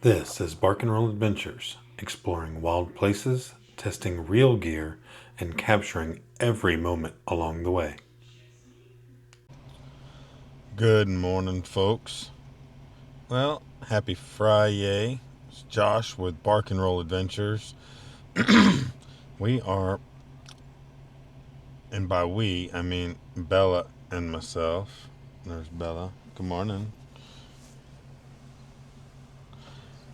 This is Bark and Roll Adventures, exploring wild places, testing real gear, and capturing every moment along the way. Good morning, folks. Well, happy Friday. It's Josh with Bark and Roll Adventures. We are, and by we, I mean Bella and myself. There's Bella. Good morning.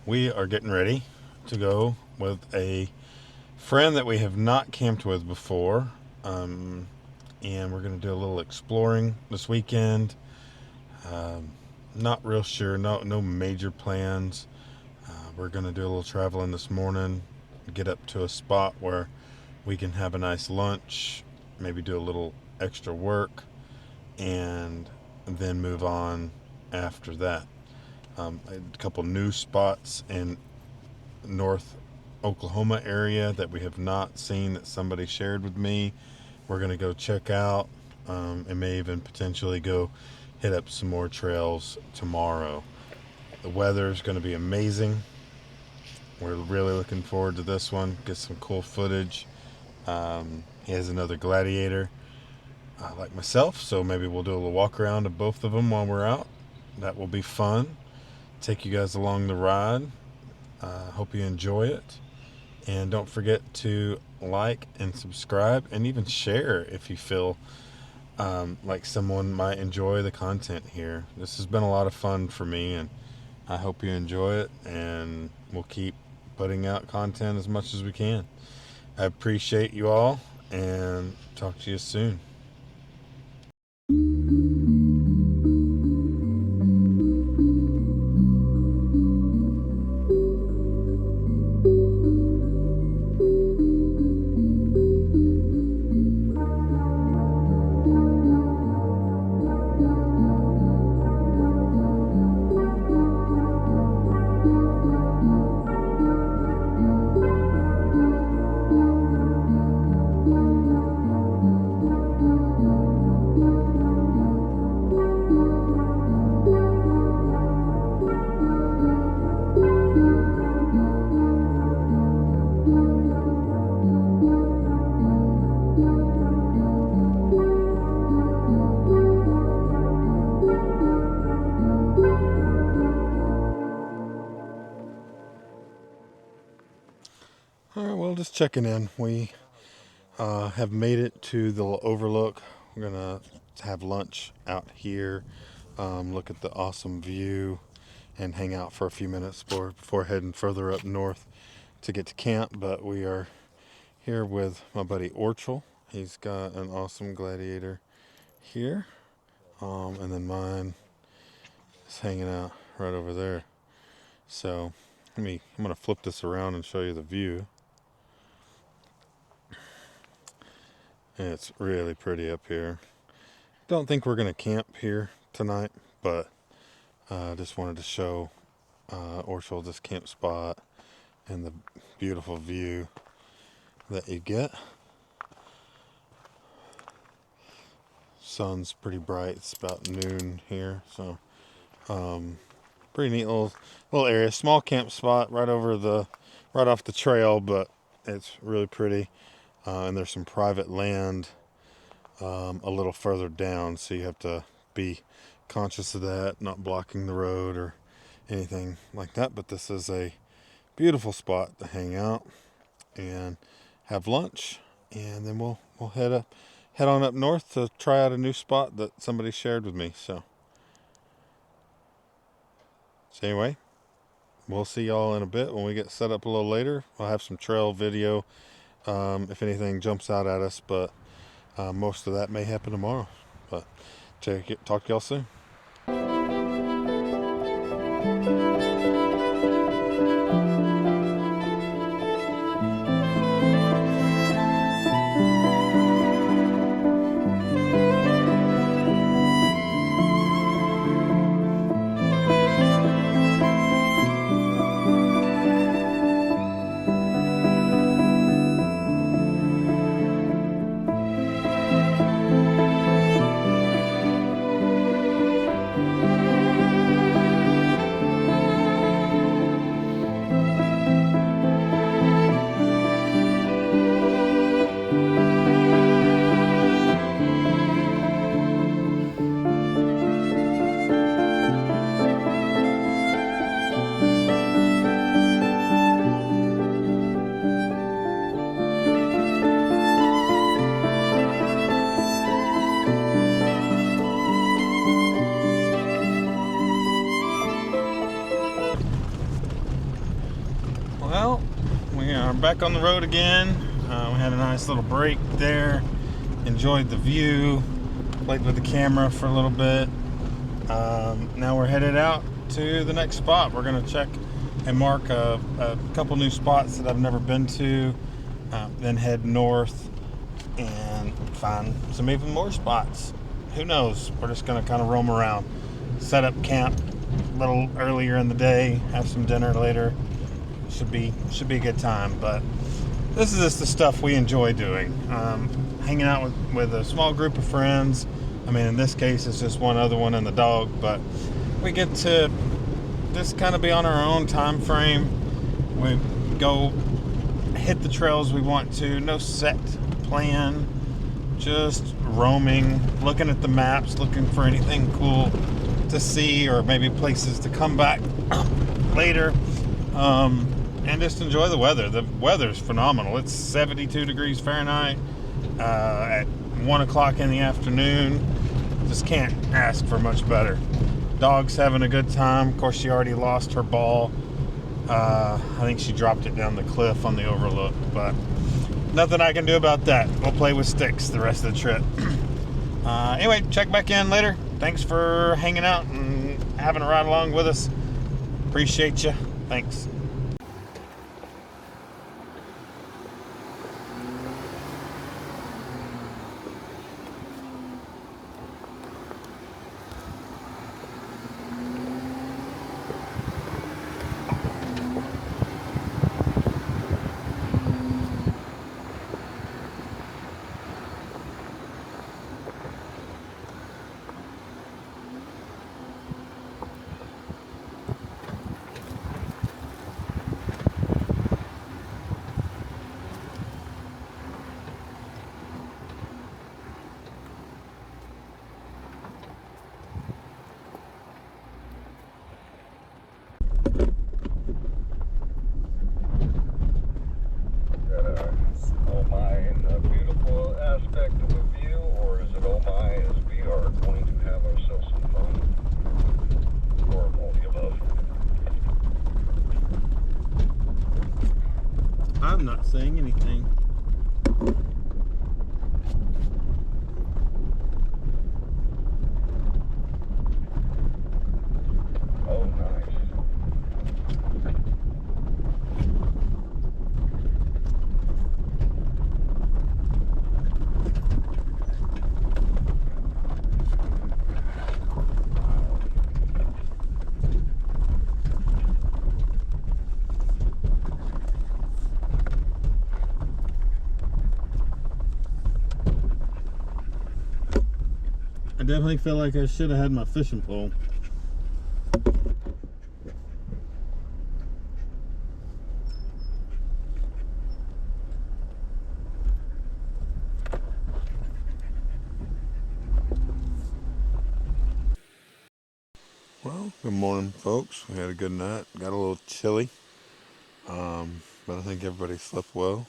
We are getting ready to go with a friend that we have not camped with before. And we're going to do a little exploring this weekend. Not real sure, no major plans. We're going to do a little traveling this morning, get up to a spot where we can have a nice lunch, maybe do a little extra work, and then move on after that. A couple new spots in North Oklahoma area that we have not seen that somebody shared with me. We're going to go check out and may even potentially go hit up some more trails tomorrow. The weather is going to be amazing. We're really looking forward to this one. Get some cool footage. He has another Gladiator like myself, so maybe we'll do a little walk around of both of them while we're out. That will be fun. Take you guys along the ride. Hope you enjoy it. And don't forget to like and subscribe and even share if you feel like someone might enjoy the content here. This has been a lot of fun for me, and I hope you enjoy it, and we'll keep putting out content as much as we can. I appreciate you all, and talk to you soon. All right, well, just checking in. We have made it to the overlook. We're gonna have lunch out here, look at the awesome view, and hang out for a few minutes before heading further up north to get to camp. But we are here with my buddy Orchel. He's got an awesome Gladiator here, and then mine is hanging out right over there. So I'm gonna flip this around and show you the view. It's really pretty up here. Don't think we're gonna camp here tonight, but just wanted to show Orchel this camp spot and the beautiful view that you get. Sun's pretty bright. It's about noon here, so pretty neat little area. Small camp spot right off the trail, but it's really pretty. And there's some private land a little further down, so you have to be conscious of that, not blocking the road or anything like that. But this is a beautiful spot to hang out and have lunch, and then we'll head on up north to try out a new spot that somebody shared with me. So anyway, we'll see y'all in a bit when we get set up a little later. I'll have some trail video if anything jumps out at us, but most of that may happen tomorrow. But talk to y'all soon. Well, we are back on the road again. We had a nice little break there. Enjoyed the view. Played with the camera for a little bit. Now we're headed out to the next spot. We're going to check and mark a couple new spots that I've never been to. Then head north and find some even more spots. Who knows? We're just going to kind of roam around. Set up camp a little earlier in the day. Have some dinner later. Should be a good time. But this is just the stuff we enjoy doing. Hanging out with a small group of friends. I mean, in this case, it's just one other one and the dog. But we get to just kind of be on our own time frame. We go hit the trails we want to. No set plan. Just roaming, looking at the maps, looking for anything cool to see, or maybe places to come back later. And just enjoy the weather. The weather's phenomenal. It's 72 degrees Fahrenheit at 1 o'clock in the afternoon. Just can't ask for much better. Dog's having a good time. Of course, she already lost her ball. I think she dropped it down the cliff on the overlook, but nothing I can do about that. We'll play with sticks the rest of the trip. Anyway, check back in later. Thanks for hanging out and having a ride along with us. Appreciate you. Thanks. I'm not saying anything. Oh, nice. I definitely feel like I should have had my fishing pole. Well, good morning, folks. We had a good night. Got a little chilly, but I think everybody slept well.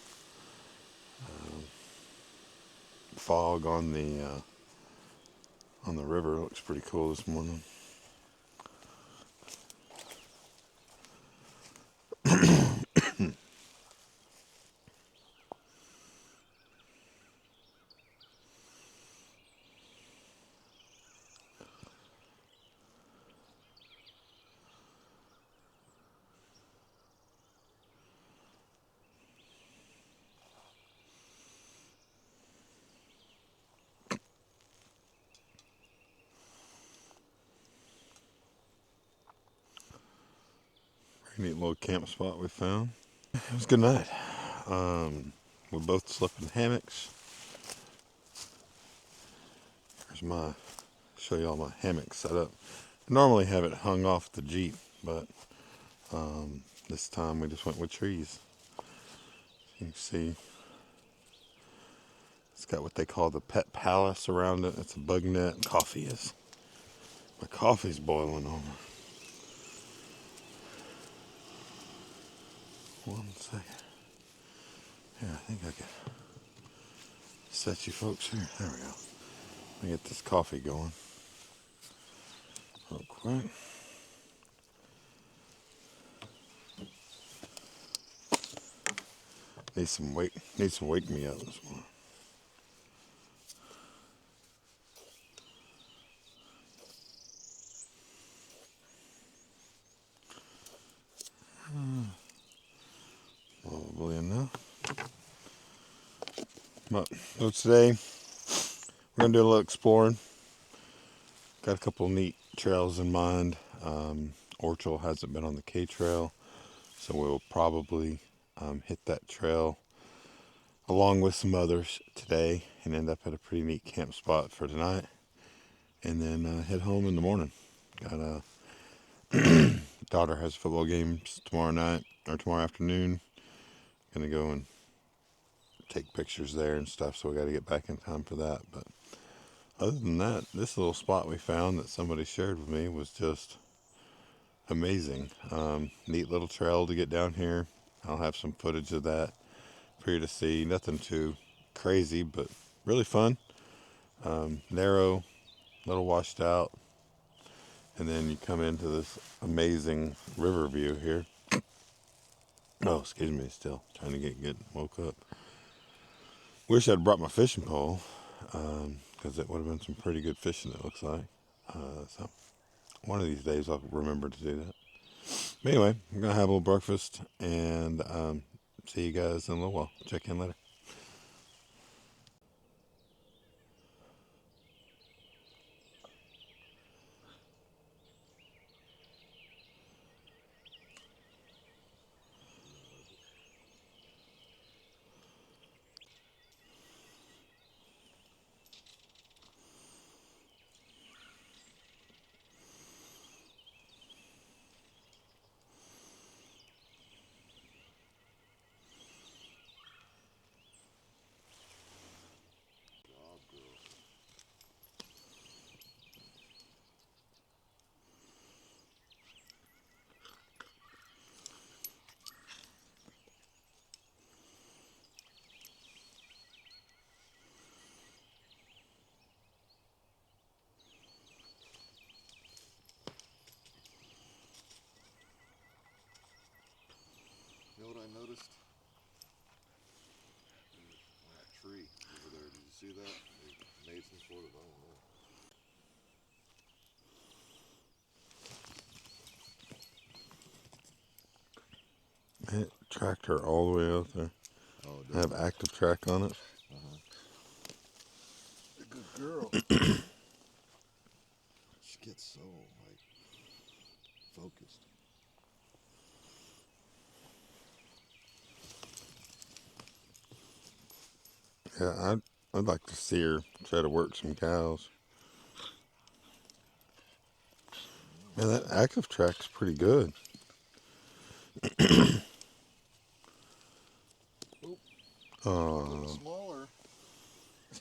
Fog on the river looks pretty cool this morning. Pretty neat little camp spot we found. It was a good night. We both slept in hammocks. Here's show you all my hammock setup. I normally have it hung off the Jeep, but this time we just went with trees. You can see it's got what they call the pet palace around it. It's a bug net. My coffee's boiling over. One second. Here, I think I can set you folks here. There we go. Let me get this coffee going real quick. Need some wake me up this morning. Probably enough. But so today we're gonna do a little exploring. Got a couple neat trails in mind. Orchel hasn't been on the K trail, so we'll probably hit that trail along with some others today and end up at a pretty neat camp spot for tonight, and then head home in the morning. Got a daughter has football games tomorrow night or tomorrow afternoon. Gonna go and take pictures there and stuff, so we got to get back in time for that. But other than that, this little spot we found that somebody shared with me was just amazing. Neat little trail to get down here. I'll have some footage of that for you to see. Nothing too crazy, but really fun. Narrow, little washed out, and then you come into this amazing river view here. Oh, excuse me, still trying to get woke up. Wish I'd brought my fishing pole, because it would have been some pretty good fishing, it looks like. So one of these days I'll remember to do that. But anyway, I'm going to have a little breakfast and see you guys in a little while. Check in later. You know what I noticed? That tree over there. Did you see that? They made some sort of, I don't know. It tracked her all the way out there. Oh, I have active track on it. A good girl. She gets so, like, focused. Yeah, I'd like to see her try to work some cows. Man, that active track's pretty good. A little smaller.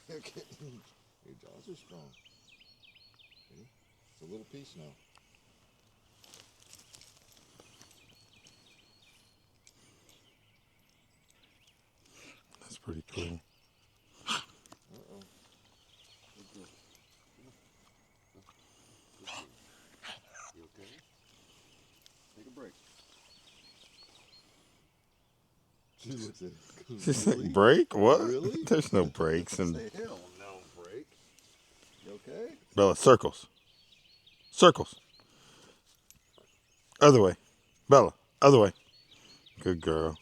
Your jaws are strong. See? It's a little piece now. That's pretty cool. Uh-oh. Good girl. Good girl. You okay? Take a break. She's like, break? What? Really? There's no breaks. Say hell no break. You okay? Bella, circles. Circles. Other way. Bella, other way. Good girl.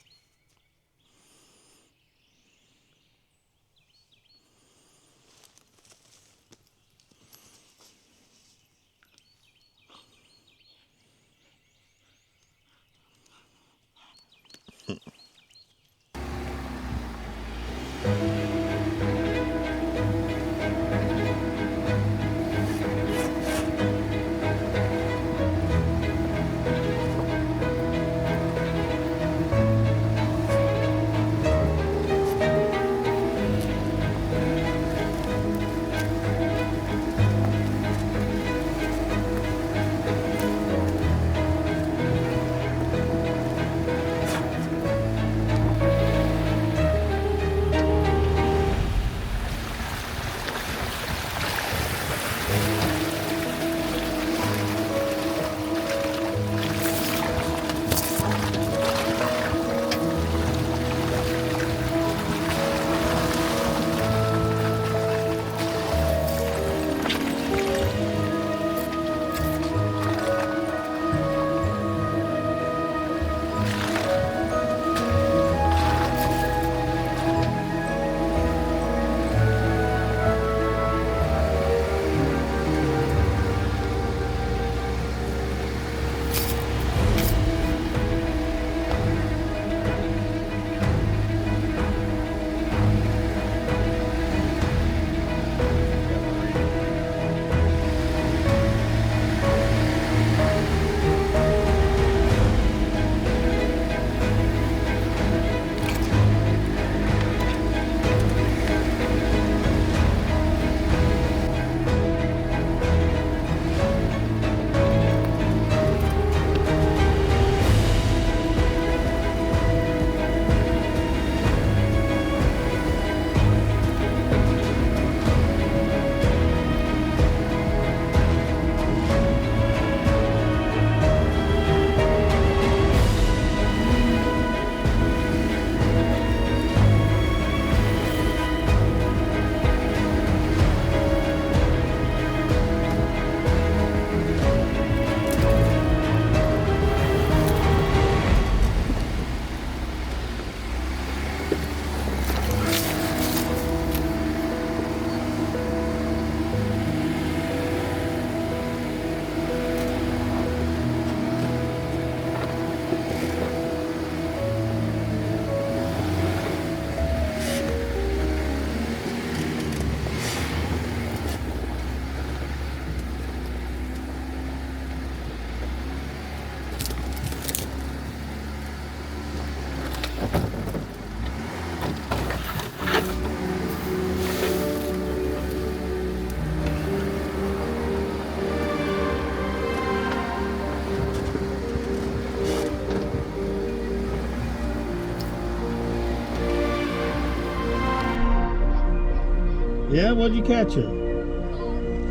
Yeah, what'd you catch him?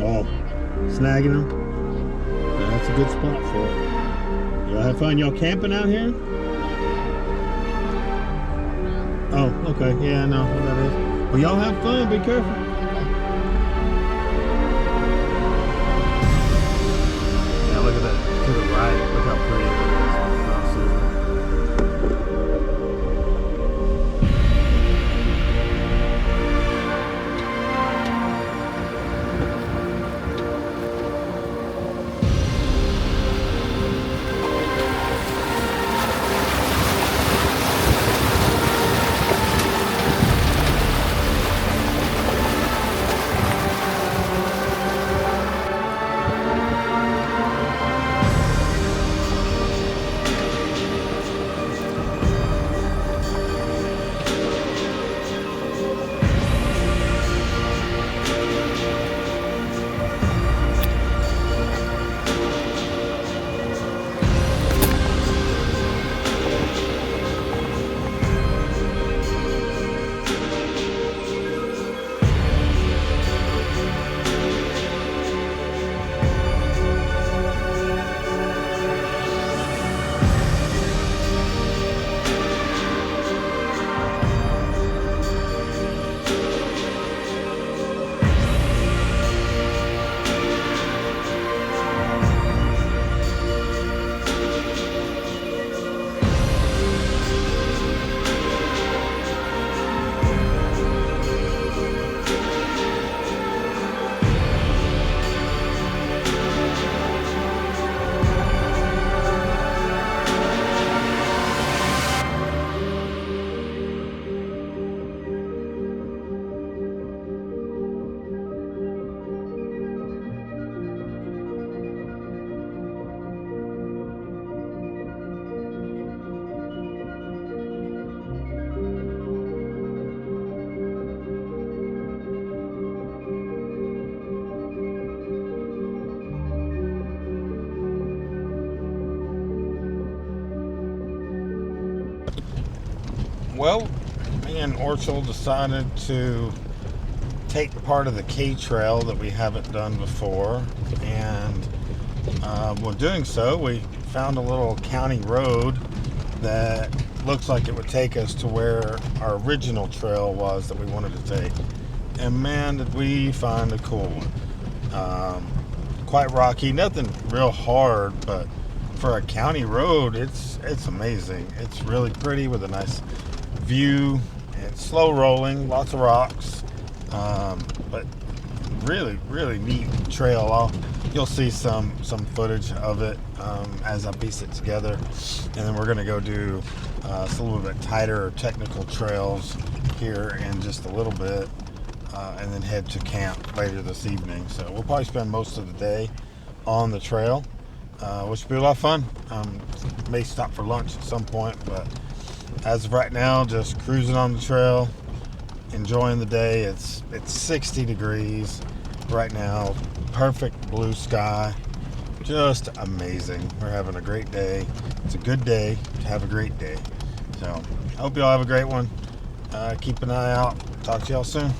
Oh, snagging him. That's a good spot for it. Y'all have fun? Y'all camping out here? Oh, okay. Yeah, I know what that is. Well, y'all have fun. Be careful. Yeah, look at that. To the right. Look how pretty it is. Oh, Susan. Well, me and Orchel decided to take part of the K Trail that we haven't done before, and while doing so, we found a little county road that looks like it would take us to where our original trail was that we wanted to take. And man, did we find a cool one. Quite rocky, nothing real hard, but for a county road, it's amazing. It's really pretty with a nice view. It's slow rolling, lots of rocks, but really neat trail. You'll see some footage of it as I piece it together, and then we're gonna go do a little bit tighter technical trails here in just a little bit, and then head to camp later this evening. So we'll probably spend most of the day on the trail, which will be a lot of fun. May stop for lunch at some point, but as of right now, just cruising on the trail, enjoying the day. It's 60 degrees right now, perfect blue sky, just amazing. We're having a great day. It's a good day to have a great day. So I hope you all have a great one. Keep an eye out. Talk to y'all soon.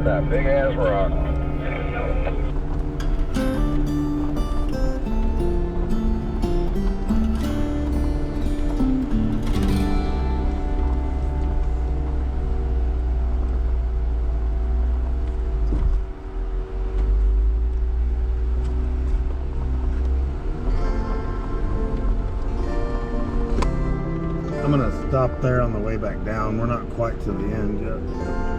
that big ass rock. I'm gonna stop there on the way back down. We're not quite to the end yet.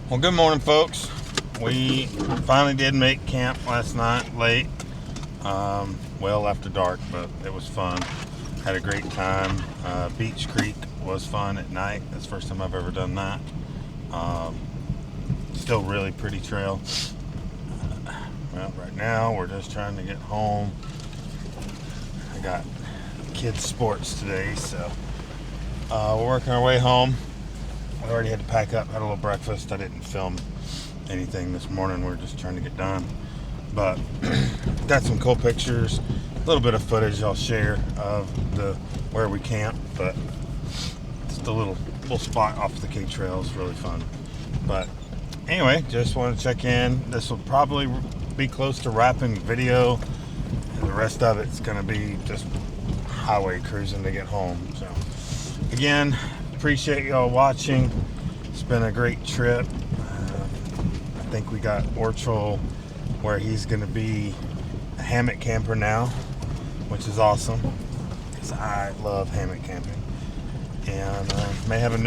Well, good morning, folks. We finally did make camp last night late, well after dark, but it was fun. Had a great time. Beach Creek was fun at night. That's the first time I've ever done that. Still really pretty trail. Well, right now we're just trying to get home. I got kids sports today, so we're working our way home. I already had to pack up, had a little breakfast. I didn't film anything this morning. We're just trying to get done. But got some cool pictures, a little bit of footage I'll share of where we camp. But just a little spot off the K Trail is really fun. But anyway, just want to check in. This will probably be close to wrapping video, and the rest of it's going to be just highway cruising to get home. So again, appreciate y'all watching. It's been a great trip. I think we got Orchel where he's going to be a hammock camper now, which is awesome because I love hammock camping. And may have a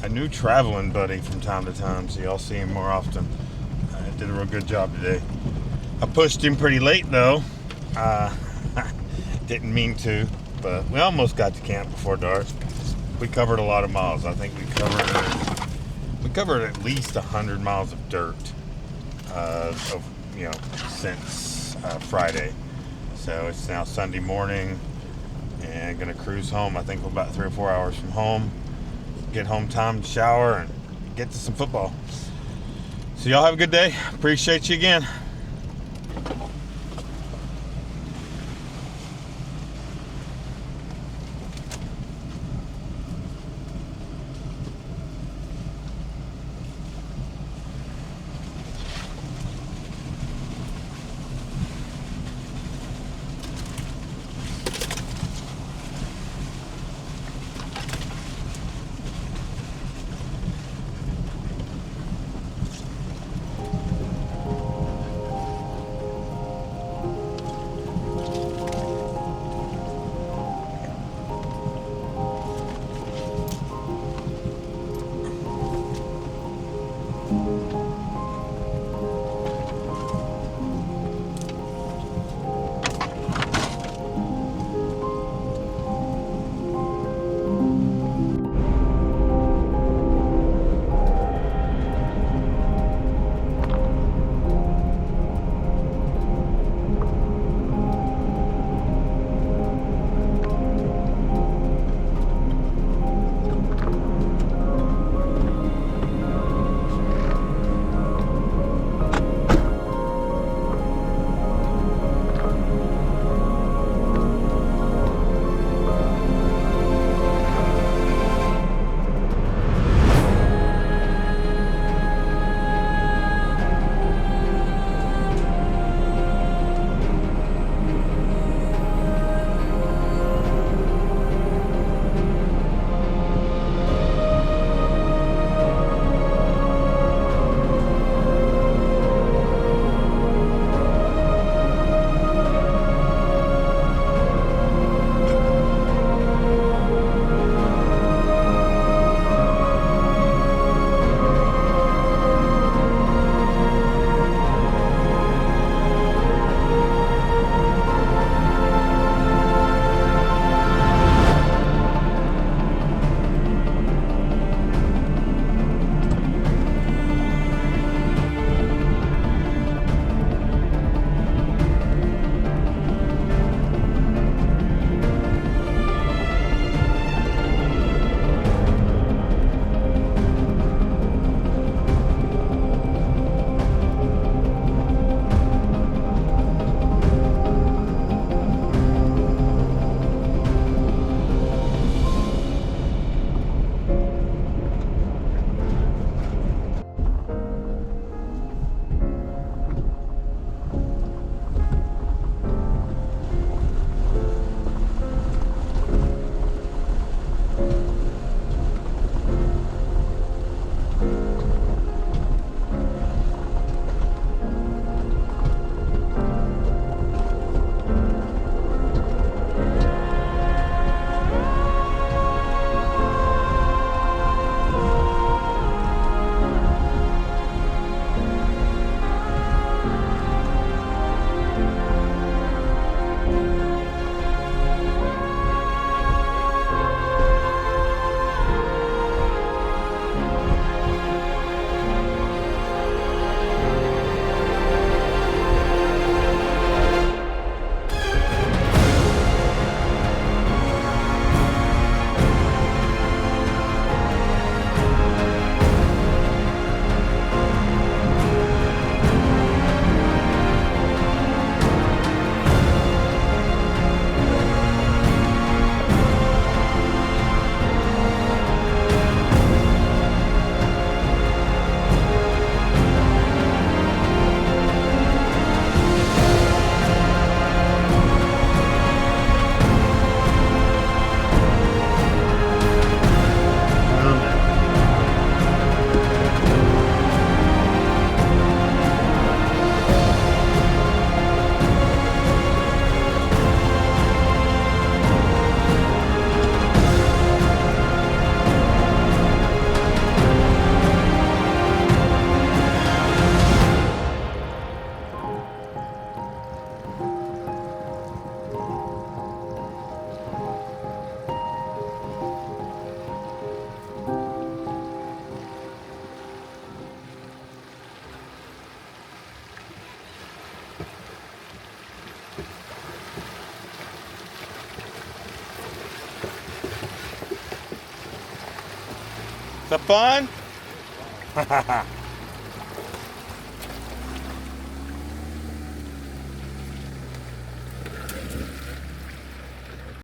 new traveling buddy from time to time, so y'all see him more often. Did a real good job today. I pushed him pretty late though. Didn't mean to, but we almost got to camp before dark. We covered a lot of miles. I think we covered at least 100 miles of dirt, since Friday. So it's now Sunday morning, and gonna cruise home. I think we're about 3 or 4 hours from home. Get home time to shower and get to some football. So y'all have a good day. Appreciate you again. that fun?